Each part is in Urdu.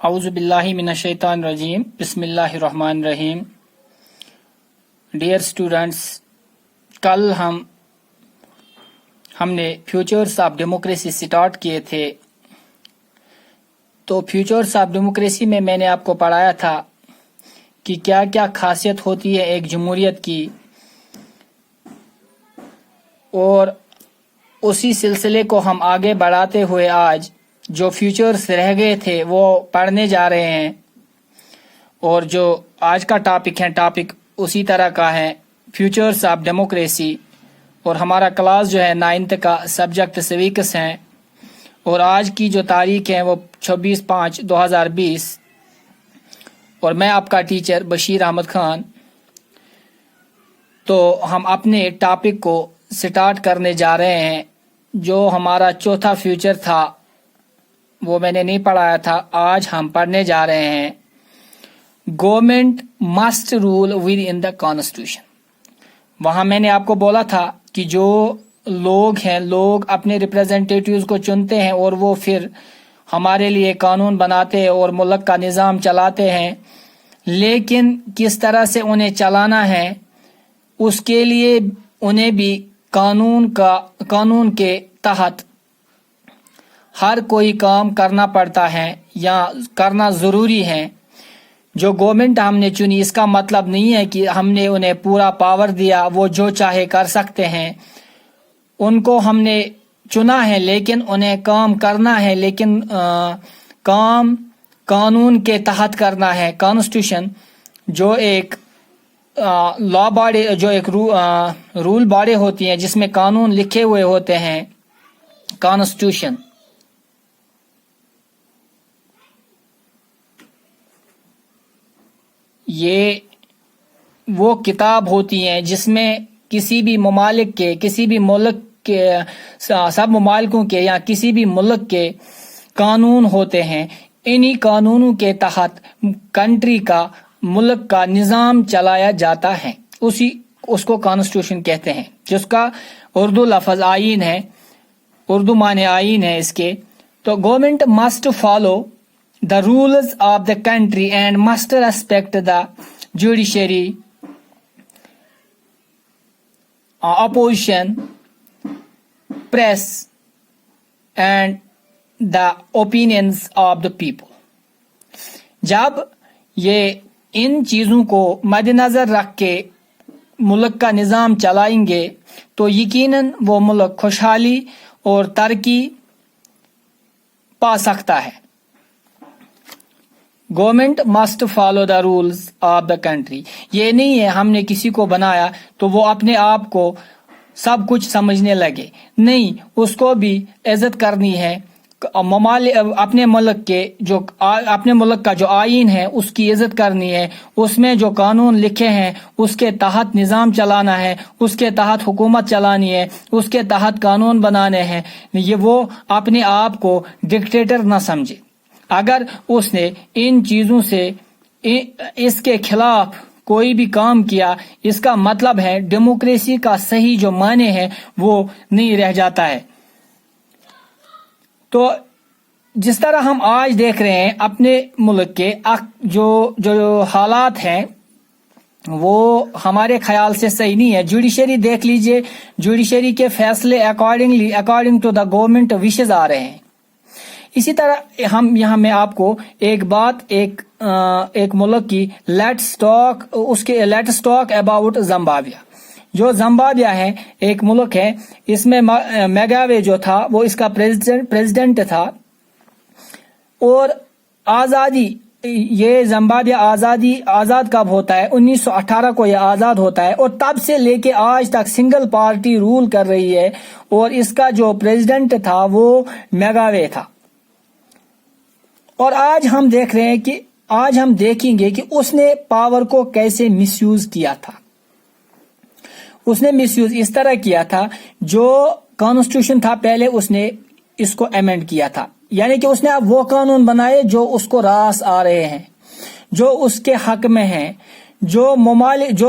اعوذ باللہ من الشیطان الرجیم بسم اللہ الرحمن الرحیم. ڈیئر اسٹوڈنٹس، کل ہم نے فیوچرز آف ڈیموکریسی سٹارٹ کیے تھے. تو فیوچرز آف ڈیموکریسی میں نے آپ کو پڑھایا تھا کہ کیا کیا خاصیت ہوتی ہے ایک جمہوریت کی، اور اسی سلسلے کو ہم آگے بڑھاتے ہوئے آج جو فیوچرز رہ گئے تھے وہ پڑھنے جا رہے ہیں. اور جو آج کا ٹاپک اسی طرح کا ہے، فیوچرز آف ڈیموکریسی. اور ہمارا کلاس جو ہے 9th کا سبجیکٹ سیوکس ہیں، اور آج کی جو تاریخ ہے وہ 26/5/2020. اور میں آپ کا ٹیچر بشیر احمد خان. تو ہم اپنے ٹاپک کو سٹارٹ کرنے جا رہے ہیں. جو ہمارا چوتھا فیوچر تھا وہ میں نے نہیں پڑھایا تھا، آج ہم پڑھنے جا رہے ہیں. Government must rule within the constitution. وہاں میں نے آپ کو بولا تھا کہ جو لوگ اپنے ریپریزنٹیٹیوز کو چنتے ہیں اور وہ پھر ہمارے لیے قانون بناتے ہیں اور ملک کا نظام چلاتے ہیں، لیکن کس طرح سے انہیں چلانا ہے اس کے لیے انہیں بھی قانون کے تحت ہر کوئی کام کرنا پڑتا ہے یا کرنا ضروری ہے. جو گورنمنٹ ہم نے چنی اس کا مطلب نہیں ہے کہ ہم نے انہیں پورا پاور دیا، وہ جو چاہے کر سکتے ہیں. ان کو ہم نے چنا ہے لیکن انہیں کام کرنا ہے، لیکن کام قانون کے تحت کرنا ہے. کانسٹیٹیوشن جو ایک لا باڈی، جو ایک رول باڈی ہوتی ہیں جس میں قانون لکھے ہوئے ہوتے ہیں، کانسٹیٹیوشن. یہ وہ کتاب ہوتی ہیں جس میں کسی بھی ممالک کے، کسی بھی ملک کے، سب ممالکوں کے یا کسی بھی ملک کے قانون ہوتے ہیں. انہی قانونوں کے تحت کنٹری کا، ملک کا نظام چلایا جاتا ہے. اس کو کانسٹیٹیوشن کہتے ہیں، جس کا اردو لفظ آئین ہے، اردو معنی آئین ہے اس کے. تو government must follow the rules of the country and must respect the judiciary, opposition, press and the opinions of the people. جب یہ ان چیزوں کو مد نظر رکھ کے ملک کا نظام چلائیں گے تو یقیناً وہ ملک خوشحالی اور ترقی پا سکتا ہے. Government must follow the rules of the country. یہ نہیں ہے ہم نے کسی کو بنایا تو وہ اپنے آپ کو سب کچھ سمجھنے لگے. نہیں، اس کو بھی عزت کرنی ہے. اپنے ملک کا جو آئین ہے اس کی عزت کرنی ہے. اس میں جو قانون لکھے ہیں اس کے تحت نظام چلانا ہے، اس کے تحت حکومت چلانی ہے، اس کے تحت قانون بنانے ہیں. یہ وہ اپنے آپ کو ڈکٹیٹر نہ سمجھے. اگر اس نے ان چیزوں سے اس کے خلاف کوئی بھی کام کیا، اس کا مطلب ہے ڈیموکریسی کا صحیح جو معنی ہے وہ نہیں رہ جاتا ہے. تو جس طرح ہم آج دیکھ رہے ہیں اپنے ملک کے جو حالات ہیں وہ ہمارے خیال سے صحیح نہیں ہے. جوڈیشری دیکھ لیجئے، جوڈیشری کے فیصلے according to the government wishes آ رہے ہیں. اسی طرح میں آپ کو ایک ملک کی لیٹس ٹاک اباؤٹ زمبابوے. جو زمبابوے ہے ایک ملک ہے، اس میں میگاوے جو تھا وہ اس کا پریزیڈنٹ تھا. اور آزادی، یہ زمبابوے آزاد کب ہوتا ہے؟ 1918 کو یہ آزاد ہوتا ہے، اور تب سے لے کے آج تک سنگل پارٹی رول کر رہی ہے. اور اس کا جو پریزیڈنٹ تھا وہ میگاوے تھا. اور آج ہم دیکھیں گے کہ اس نے پاور کو کیسے مس یوز کیا تھا. اس نے مس یوز اس طرح کیا تھا، جو کانسٹیٹیوشن تھا پہلے اس نے اس کو ایمنڈ کیا تھا. یعنی کہ اس نے اب وہ قانون بنائے جو اس کو راس آ رہے ہیں، جو اس کے حق میں ہیں. جو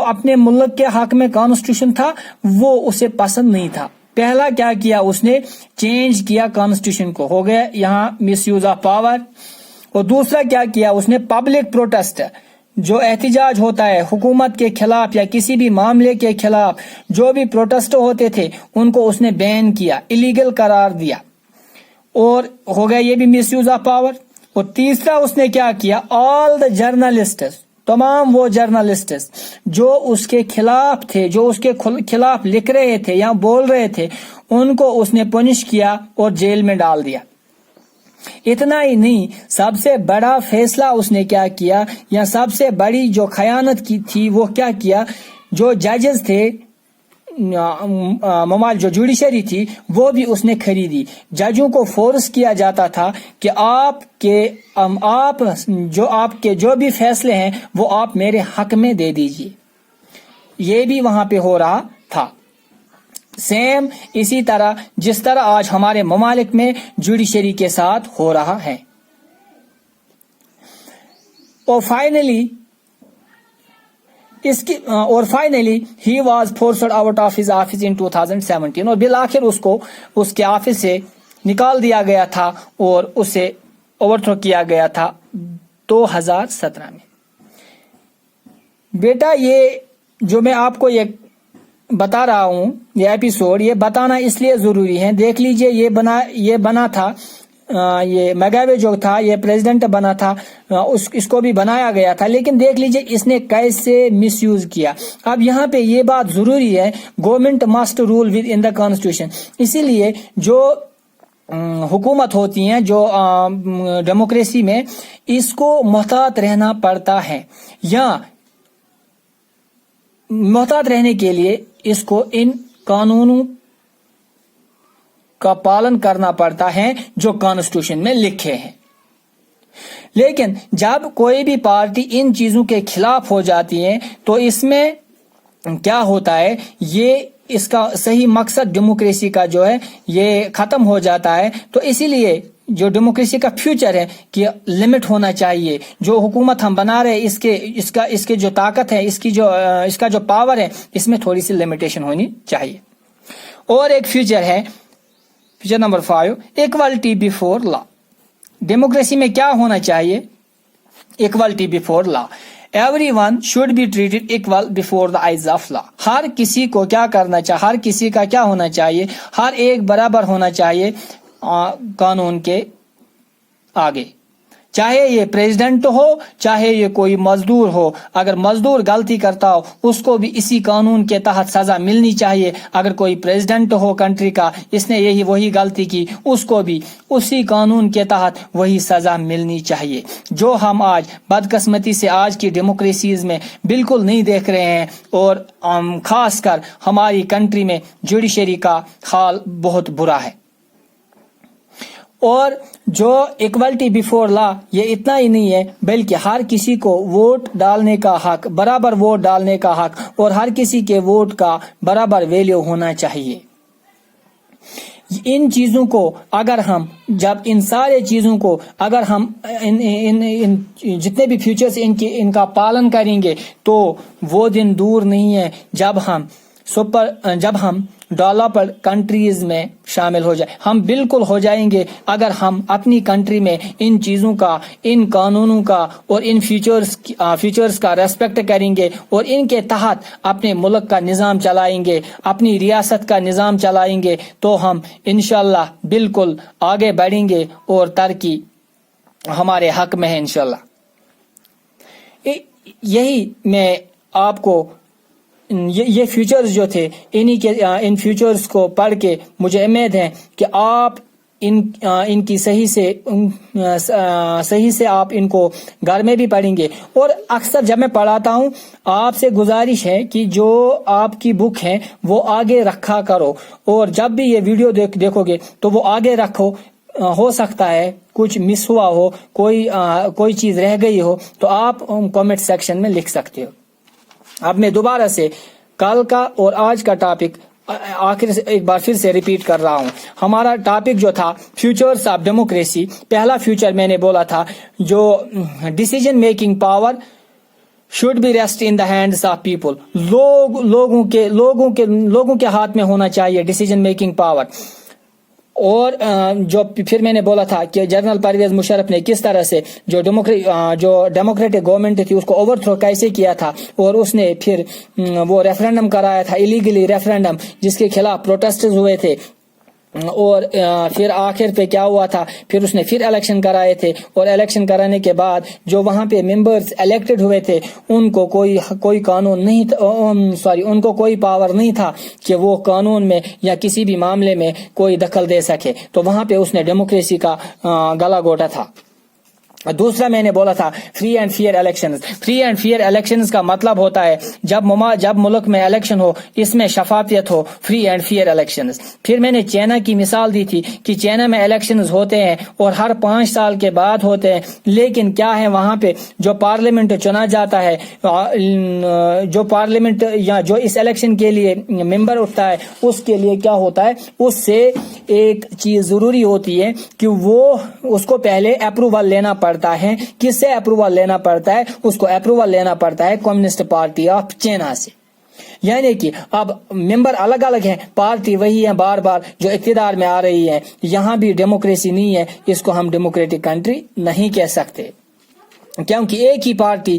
اپنے ملک کے حق میں کانسٹیٹیوشن تھا وہ اسے پسند نہیں تھا. پہلا کیا کیا اس نے؟ چینج کیا کانسٹیٹیوشن کو. ہو گیا یہاں مس یوز آف پاور. اور دوسرا کیا کیا اس نے؟ پبلک پروٹیسٹ، جو احتجاج ہوتا ہے حکومت کے خلاف یا کسی بھی معاملے کے خلاف، جو بھی پروٹیسٹ ہوتے تھے ان کو اس نے بین کیا، الیگل قرار دیا، اور ہو گیا یہ بھی مس یوز آف پاور۔ اور تیسرا اس نے کیا کیا؟ آل دا جرنلسٹس، تمام وہ جرنلسٹس جو اس کے خلاف تھے، جو اس کے خلاف لکھ رہے تھے یا بول رہے تھے، ان کو اس نے پنش کیا اور جیل میں ڈال دیا۔ اتنا ہی نہیں، سب سے بڑا فیصلہ اس نے کیا کیا، یا سب سے بڑی جو خیانت کی تھی وہ کیا کیا؟ جو ججز تھے، جو جوڈیشری تھی، وہ بھی اس نے خریدی۔ ججوں کو فورس کیا جاتا تھا کہ آپ کے جو بھی فیصلے ہیں وہ آپ میرے حق میں دے دیجیے۔ یہ بھی وہاں پہ ہو رہا تھا۔ سیم اسی طرح جس طرح آج ہمارے ممالک میں جوڈیشری کے ساتھ ہو رہا ہے۔ اور finally he was forced out of his office in 2017، اور بالآخر اس کو اس کے آفس سے نکال دیا گیا تھا اور اسے اوور تھرو کیا گیا تھا 2017 میں۔ بیٹا یہ جو میں آپ کو یہ بتا رہا ہوں، یہ ایپیسوڈ یہ بتانا اس لیے ضروری ہے۔ دیکھ لیجئے یہ بنا تھا، یہ مگاوے جو تھا یہ پریزیڈنٹ بنا تھا، اس کو بھی بنایا گیا تھا، لیکن دیکھ لیجئے اس نے کیسے مس یوز کیا۔ اب یہاں پہ یہ بات ضروری ہے، government must rule within the constitution. اسی لیے جو حکومت ہوتی ہیں جو ڈیموکریسی میں، اس کو محتاط رہنا پڑتا ہے، یا محتاط رہنے کے لیے اس کو ان قانونوں کا پالن کرنا پڑتا ہے جو کانسٹیٹیوشن میں لکھے ہیں۔ لیکن جب کوئی بھی پارٹی ان چیزوں کے خلاف ہو جاتی ہے تو اس میں کیا ہوتا ہے، یہ اس کا صحیح مقصد ڈیموکریسی کا جو ہے یہ ختم ہو جاتا ہے۔ تو اسی لیے جو ڈیموکریسی کا فیوچر ہے کہ لمٹ ہونا چاہیے، جو حکومت ہم بنا رہے اس کے جو طاقت ہے، اس کا جو پاور ہے، اس میں تھوڑی سی لمیٹیشن ہونی چاہیے۔ اور ایک فیوچر ہے، future number 5، equality before law. Democracy میں کیا ہونا چاہیے؟ Equality before law. Everyone should be treated equal before the eyes of law. ہر کسی کو کیا کرنا چاہیے، ہر کسی کا کیا ہونا چاہیے، ہر ایک برابر ہونا چاہیے قانون کے آگے، چاہے یہ پریزیڈنٹ ہو، چاہے یہ کوئی مزدور ہو۔ اگر مزدور غلطی کرتا ہو اس کو بھی اسی قانون کے تحت سزا ملنی چاہیے۔ اگر کوئی پریزیڈنٹ ہو کنٹری کا، اس نے وہی غلطی کی، اس کو بھی اسی قانون کے تحت وہی سزا ملنی چاہیے، جو ہم آج بدقسمتی سے آج کی ڈیموکریسیز میں بالکل نہیں دیکھ رہے ہیں۔ اور خاص کر ہماری کنٹری میں جوڈیشری کا حال بہت برا ہے۔ اور جو ایکوالٹی بیفور لا، یہ اتنا ہی نہیں ہے بلکہ ہر کسی کو ووٹ ڈالنے کا حق، برابر ووٹ ڈالنے کا حق، اور ہر کسی کے ووٹ کا برابر ویلیو ہونا چاہیے۔ ان چیزوں کو اگر ہم ان سارے چیزوں کو اگر ہم ان جتنے بھی فیوچرز ان کا پالن کریں گے تو وہ دن دور نہیں ہے جب ہم ڈیولپڈ کنٹریز میں شامل ہو جائیں۔ ہم بالکل ہو جائیں گے اگر ہم اپنی کنٹری میں ان چیزوں کا، ان قانونوں کا اور ان فیوچرز کا ریسپیکٹ کریں گے، اور ان کے تحت اپنے ملک کا نظام چلائیں گے، اپنی ریاست کا نظام چلائیں گے، تو ہم انشاءاللہ بالکل آگے بڑھیں گے اور ترقی ہمارے حق میں ہے انشاءاللہ۔ یہی میں آپ کو یہ فیوچرز جو تھے ان فیوچرز کو پڑھ کے مجھے امید ہے کہ آپ ان کی صحیح سے آپ ان کو گھر میں بھی پڑھیں گے۔ اور اکثر جب میں پڑھاتا ہوں آپ سے گزارش ہے کہ جو آپ کی بک ہے وہ آگے رکھا کرو، اور جب بھی یہ ویڈیو دیکھو گے تو وہ آگے رکھو۔ ہو سکتا ہے کچھ مس ہوا ہو، کوئی چیز رہ گئی ہو، تو آپ کامنٹ سیکشن میں لکھ سکتے ہو۔ اب میں دوبارہ سے کل کا اور آج کا ٹاپک آخر سے ایک بار پھر سے ریپیٹ کر رہا ہوں۔ ہمارا ٹاپک جو تھا فیوچرز آف ڈیموکریسی، پہلا فیوچر میں نے بولا تھا جو decision making power should be rest in the hands of people۔ لوگوں کے ہاتھ میں ہونا چاہیے ڈیسیجن میکنگ پاور۔ اور جو پھر میں نے بولا تھا کہ جنرل پرویز مشرف نے کس طرح سے جو ڈیموکریٹک گورنمنٹ تھی اس کو اوور تھرو کیسے کیا تھا، اور اس نے پھر وہ ریفرنڈم کرایا تھا، ایلیگلی ریفرنڈم، جس کے خلاف پروٹیسٹز ہوئے تھے، اور پھر آخر پہ کیا ہوا تھا، پھر اس نے پھر الیکشن کرائے تھے، اور الیکشن کرانے کے بعد جو وہاں پہ ممبرز الیکٹڈ ہوئے تھے ان کو کوئی قانون نہیں تھا، ان کو کوئی پاور نہیں تھا کہ وہ قانون میں یا کسی بھی معاملے میں کوئی دخل دے سکے، تو وہاں پہ اس نے ڈیموکریسی کا گلا گھونٹا تھا۔ دوسرا میں نے بولا تھا free and fair elections. Free and fair elections کا مطلب ہوتا ہے جب ملک میں الیکشن ہو اس میں شفافیت ہو، فری اینڈ فیئر الیکشنز۔ پھر میں نے چائنا کی مثال دی تھی کہ چائنا میں الیکشنز ہوتے ہیں اور ہر 5 سال کے بعد ہوتے ہیں، لیکن کیا ہے وہاں پہ جو پارلیمنٹ چنا جاتا ہے، جو پارلیمنٹ یا جو اس الیکشن کے لیے ممبر اٹھتا ہے، اس کے لیے کیا ہوتا ہے، اس سے ایک چیز ضروری ہوتی ہے کہ وہ اس کو پہلے اپروول لینا پڑتا ہے۔ کس سے اپروول لینا پڑتا ہے؟ اس کو اپروول لینا پڑتا ہے کمیونسٹ پارٹی آف چائنا سے۔ یعنی کہ اب ممبر الگ الگ ہیں، پارٹی وہی ہے بار بار جو اقتدار میں آ رہی ہے۔ یہاں بھی ڈیموکریسی نہیں ہے، اس کو ہم ڈیموکریٹک کنٹری نہیں کہہ سکتے، کیونکہ ایک ہی پارٹی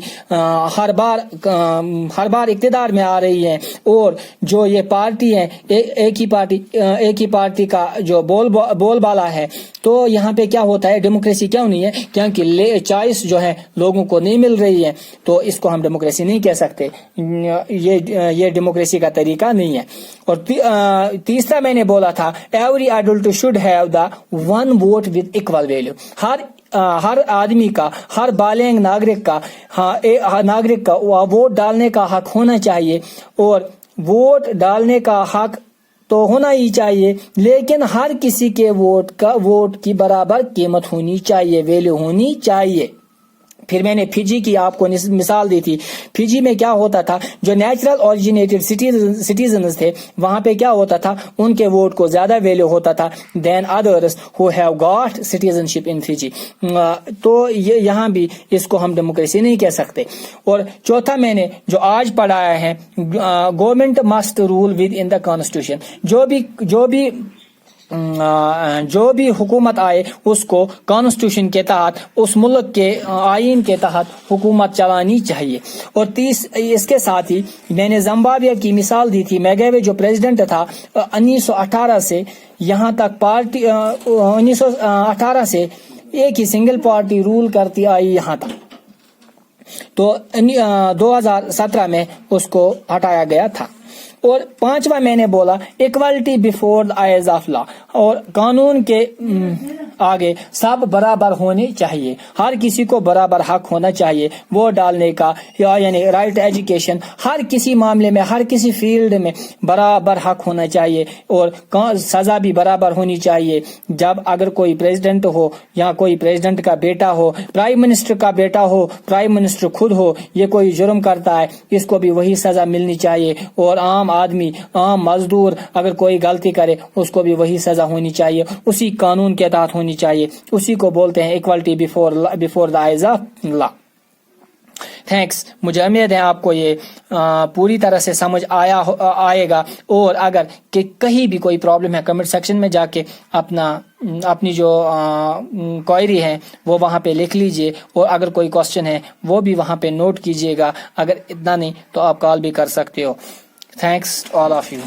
ہر بار اقتدار میں آ رہی ہے، اور جو یہ پارٹی ہے ایک ہی پارٹی کا جو بول بالا ہے، تو یہاں پہ کیا ہوتا ہے، ڈیموکریسی کیوں نہیں ہے؟ کیونکہ چوائس جو ہے لوگوں کو نہیں مل رہی ہے، تو اس کو ہم ڈیموکریسی نہیں کہہ سکتے، یہ ڈیموکریسی کا طریقہ نہیں ہے۔ اور تیسرا میں نے بولا تھا every adult should have the one vote with equal value. ہر آدمی کا، ہر بالغ ناگرک کا ووٹ ڈالنے کا حق ہونا چاہیے، اور ووٹ ڈالنے کا حق تو ہونا ہی چاہیے، لیکن ہر کسی کے ووٹ کی برابر قیمت ہونی چاہیے، ویلیو ہونی چاہیے۔ پھر میں نے فجی کی آپ کو مثال دی تھی۔ فجی میں کیا ہوتا تھا، جو نیچرل اوریجنیٹڈ سٹیزنز تھے وہاں پہ کیا ہوتا تھا، ان کے ووٹ کو زیادہ ویلیو ہوتا تھا then others who have got citizenship in Fiji. تو یہاں بھی اس کو ہم ڈیموکریسی نہیں کہہ سکتے۔ اور چوتھا میں نے جو آج پڑھایا ہے، government must rule within the constitution. جو بھی حکومت آئے اس کو کانسٹیٹیوشن کے تحت، اس ملک کے آئین کے تحت حکومت چلانی چاہیے۔ اور اس کے ساتھ ہی میں نے زمبابوے کی مثال دی تھی۔ میگاوے جو پریزیڈنٹ تھا 1918 سے یہاں تک 1918 سے ایک ہی سنگل پارٹی رول کرتی آئی یہاں تک، تو 2017 میں اس کو ہٹایا گیا تھا۔ اور پانچواں میں نے بولا equality before the eyes of law, اور قانون کے آگے سب برابر ہونے چاہیے، ہر کسی کو برابر حق ہونا چاہیے ووٹ ڈالنے کا، یعنی رائٹ ایجوکیشن، ہر کسی معاملے میں، ہر کسی فیلڈ میں برابر حق ہونا چاہیے، اور سزا بھی برابر ہونی چاہیے۔ جب اگر کوئی پریزیڈنٹ ہو یا کوئی پریزیڈنٹ کا بیٹا ہو، پرائم منسٹر کا بیٹا ہو، پرائم منسٹر خود ہو، یہ کوئی جرم کرتا ہے اس کو بھی وہی سزا ملنی چاہیے، اور عام آدمی، عام مزدور اگر کوئی غلطی کرے اس کو بھی وہی سزا ہونی چاہیے، اسی قانون کے تحت ہونی چاہیے۔ اسی کو بولتے ہیں equality before the eyes of law. Thanks, مجھے امید ہے آپ کو یہ پوری طرح سے سمجھ آئے گا، اور اگر کہیں بھی کوئی پرابلم ہے کمنٹ سیکشن میں جا کے اپنی جو کوئری ہے وہ وہاں پہ لکھ لیجئے، اور اگر کوئی کوسچن ہے وہ بھی وہاں پہ نوٹ کیجئے گا، اگر اتنا نہیں تو آپ کال بھی کر سکتے ہو۔ Thanks to all of you.